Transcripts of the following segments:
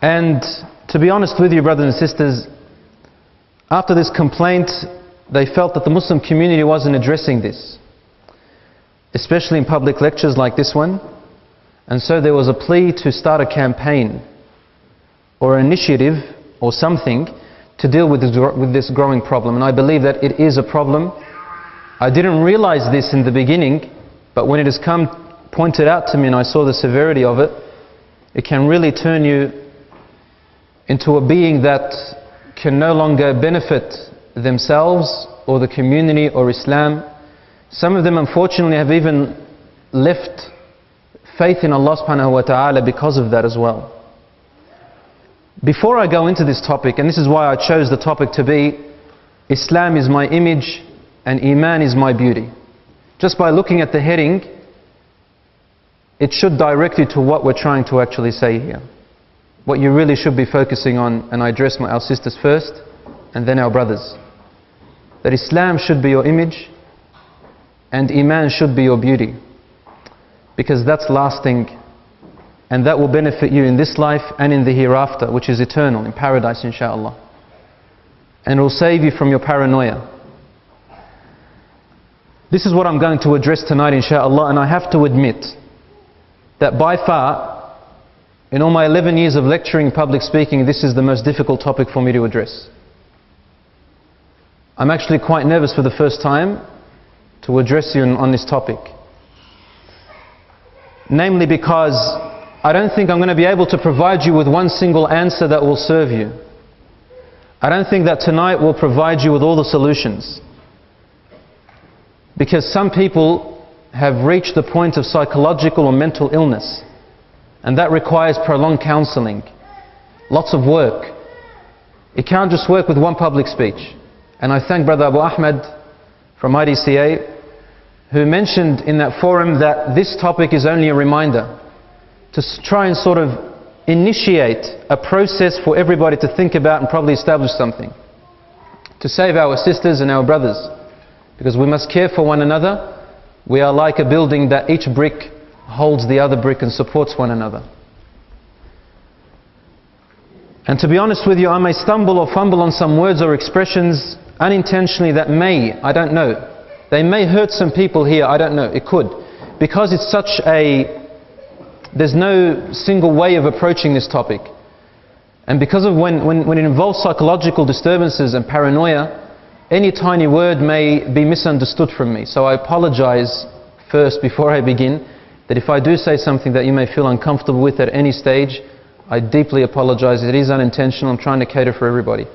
And to be honest with you, brothers and sisters, after this complaint, they felt that the Muslim community wasn't addressing this, especially in public lectures like this one. And so there was a plea to start a campaign or an initiative or something to deal with this growing problem. And I believe that it is a problem. I didn't realize this in the beginning, but when it has come pointed out to me and I saw the severity of it, it can really turn you into a being that can no longer benefit themselves or the community or Islam. Some of them unfortunately have even left faith in Allah subhanahu wa ta'ala because of that as well. Before I go into this topic, and this is why I chose the topic to be Islam is my image and Iman is my beauty. Just by looking at the heading, it should direct you to what we're trying to actually say here. What you really should be focusing on, and I address our sisters first and then our brothers. That Islam should be your image and Iman should be your beauty. Because that's lasting and that will benefit you in this life and in the hereafter, which is eternal, in paradise inshaAllah. And it will save you from your paranoia. This is what I'm going to address tonight inshaAllah, and I have to admit that by far, in all my 11 years of lecturing public speaking, this is the most difficult topic for me to address. I'm actually quite nervous for the first time to address you on this topic. Namely because I don't think I'm going to be able to provide you with one single answer that will serve you. I don't think that tonight will provide you with all the solutions. Because some people have reached the point of psychological or mental illness. And that requires prolonged counseling, lots of work. It can't just work with one public speech. And I thank Brother Abu Ahmed from IDCA, who mentioned in that forum that this topic is only a reminder to try and sort of initiate a process for everybody to think about and probably establish something to save our sisters and our brothers. Because we must care for one another. We are like a building that each brick holds the other brick and supports one another. And to be honest with you, I may stumble or fumble on some words or expressions unintentionally that may, I don't know, they may hurt some people here, I don't know, it could. Because it's such a, there's no single way of approaching this topic. And because of when it involves psychological disturbances and paranoia, any tiny word may be misunderstood from me. So I apologize first before I begin, that if I do say something that you may feel uncomfortable with at any stage, I deeply apologize. It is unintentional. I'm trying to cater for everybody.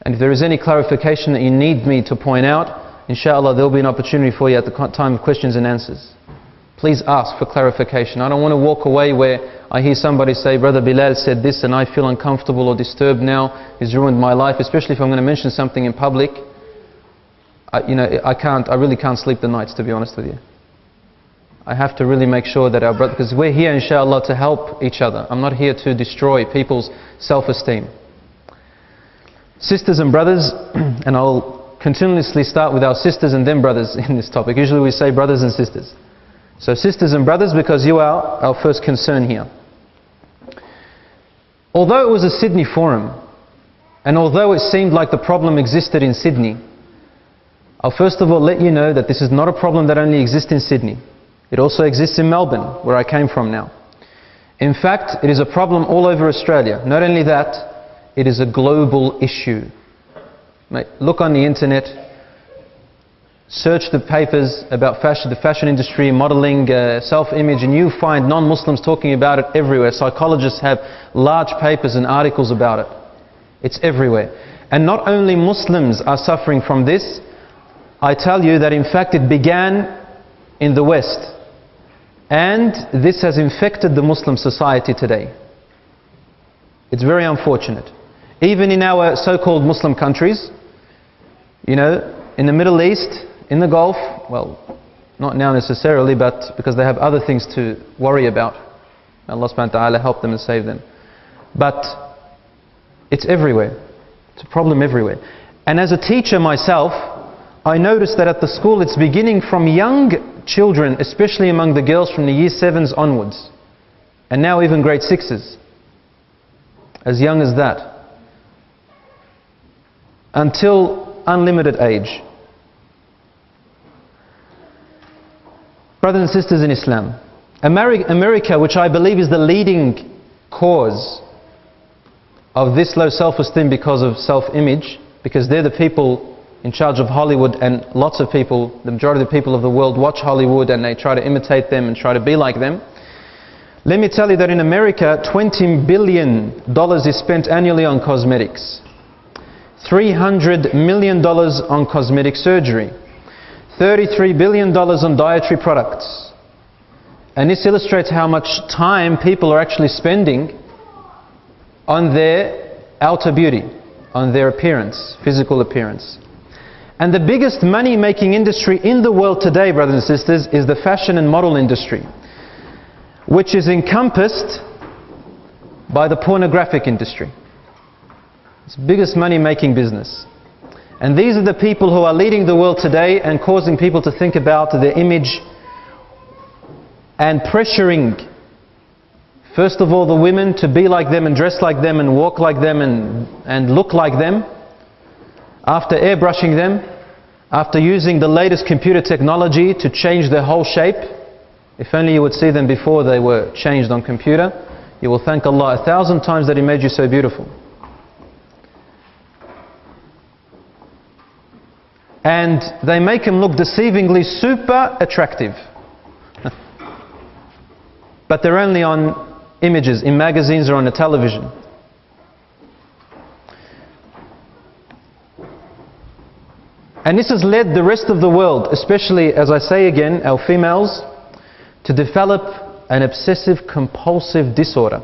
And if there is any clarification that you need me to point out, inshallah there will be an opportunity for you at the time of questions and answers. Please ask for clarification. I don't want to walk away where I hear somebody say, Brother Belal said this and I feel uncomfortable or disturbed now, he's ruined my life, especially if I'm going to mention something in public. I really can't sleep the nights, to be honest with you. I have to really make sure that our brother, because we're here inshallah to help each other. I'm not here to destroy people's self-esteem. Sisters and brothers, and I'll continuously start with our sisters and then brothers in this topic. Usually we say brothers and sisters. So sisters and brothers, because you are our first concern here. Although it was a Sydney forum, and although it seemed like the problem existed in Sydney, I'll first of all let you know that this is not a problem that only exists in Sydney. It also exists in Melbourne, where I came from now. In fact, it is a problem all over Australia. Not only that, it is a global issue. Mate, look on the internet, search the papers about fashion, the fashion industry, modeling, self-image, and you find non-Muslims talking about it everywhere. Psychologists have large papers and articles about it. It's everywhere. And not only Muslims are suffering from this, I tell you that in fact it began in the West. And this has infected the Muslim society today. It's very unfortunate. Even in our so-called Muslim countries, you know, in the Middle East, in the Gulf, well, not now necessarily, but because they have other things to worry about. Allah subhanahu wa ta'ala help them and save them. But it's everywhere. It's a problem everywhere. And as a teacher myself, I noticed that at the school it's beginning from young children, especially among the girls from the year 7s onwards, and now even grade 6s. as young as that, until unlimited age. Brothers and sisters in Islam, America, which I believe is the leading cause of this low self-esteem because of self-image, because they're the people in charge of Hollywood, and lots of people, the majority of the people of the world watch Hollywood and they try to imitate them and try to be like them. Let me tell you that in America, $20 billion is spent annually on cosmetics. $300 million on cosmetic surgery. $33 billion on dietary products. And this illustrates how much time people are actually spending on their outer beauty, on their appearance, physical appearance. And the biggest money-making industry in the world today, brothers and sisters, is the fashion and model industry, which is encompassed by the pornographic industry. It's the biggest money-making business. And these are the people who are leading the world today and causing people to think about their image and pressuring, first of all, the women to be like them and dress like them and walk like them and look like them. After airbrushing them, after using the latest computer technology to change their whole shape. If only you would see them before they were changed on computer, you will thank Allah 1,000 times that He made you so beautiful. And they make them look deceivingly super attractive. But they're only on images, in magazines or on the television. And this has led the rest of the world, especially, as I say again, our females, to develop an obsessive compulsive disorder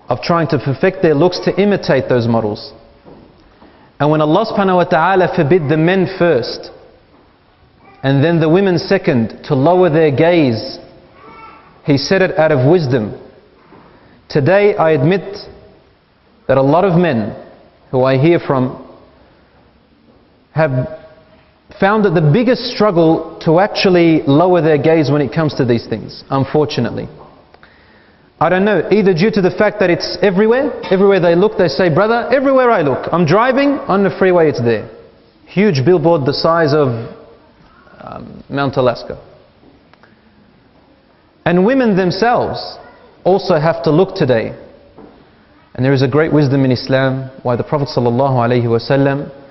of trying to perfect their looks to imitate those models. And when Allah subhanahu wa ta'ala forbid the men first and then the women second to lower their gaze, He said it out of wisdom. Today I admit that a lot of men who I hear from have found that the biggest struggle to actually lower their gaze when it comes to these things, unfortunately. I don't know, either due to the fact that it's everywhere they look, they say, brother, everywhere I look, I'm driving, on the freeway, it's there. Huge billboard the size of Mount Alaska. And women themselves also have to look today. And there is a great wisdom in Islam why the Prophet ﷺ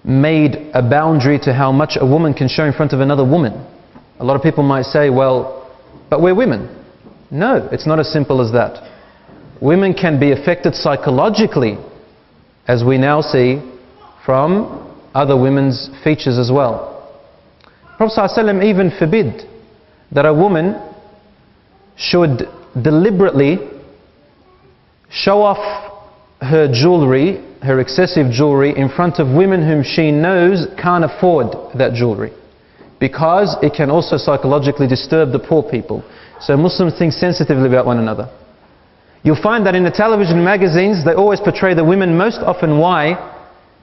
made a boundary to how much a woman can show in front of another woman. A lot of people might say, well, but we're women. No, it's not as simple as that. Women can be affected psychologically, as we now see from other women's features as well. Prophet ﷺ even forbid that a woman should deliberately show off her jewelry, her excessive jewelry, in front of women whom she knows can't afford that jewelry, because it can also psychologically disturb the poor people. So Muslims think sensitively about one another. You'll find that in the television magazines they always portray the women most often. Why?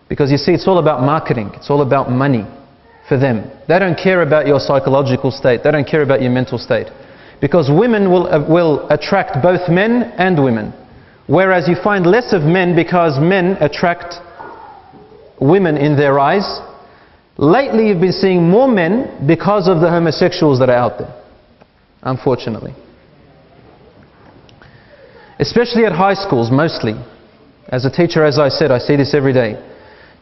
Because you see, it's all about marketing, it's all about money for them. They don't care about your psychological state, they don't care about your mental state, because women will attract both men and women. Whereas you find less of men, because men attract women in their eyes. Lately you've been seeing more men because of the homosexuals that are out there, unfortunately. Especially at high schools, mostly. As a teacher, as I said, I see this every day.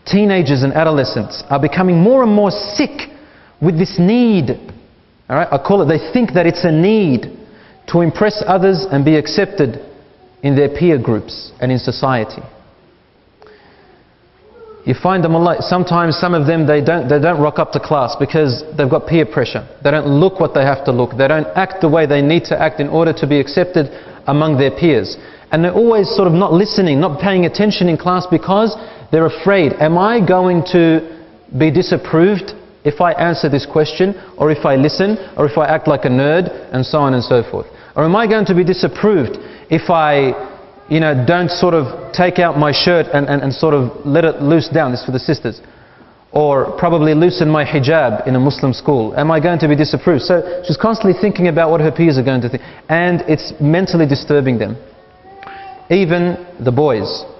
Teenagers and adolescents are becoming more and more sick with this need. All right, I call it, they think that it's a need to impress others and be accepted in their peer groups and in society. You find them sometimes some of them they don't rock up to class because they've got peer pressure. They don't look what they have to look. They don't act the way they need to act in order to be accepted among their peers. And they're always sort of not listening, not paying attention in class, because they're afraid. Am I going to be disapproved if I answer this question, or if I listen, or if I act like a nerd, and so on and so forth? Or am I going to be disapproved if I, don't sort of take out my shirt and sort of let it loose down? This is for the sisters. Or probably loosen my hijab in a Muslim school. Am I going to be disapproved? So she's constantly thinking about what her peers are going to think. And it's mentally disturbing them. even the boys.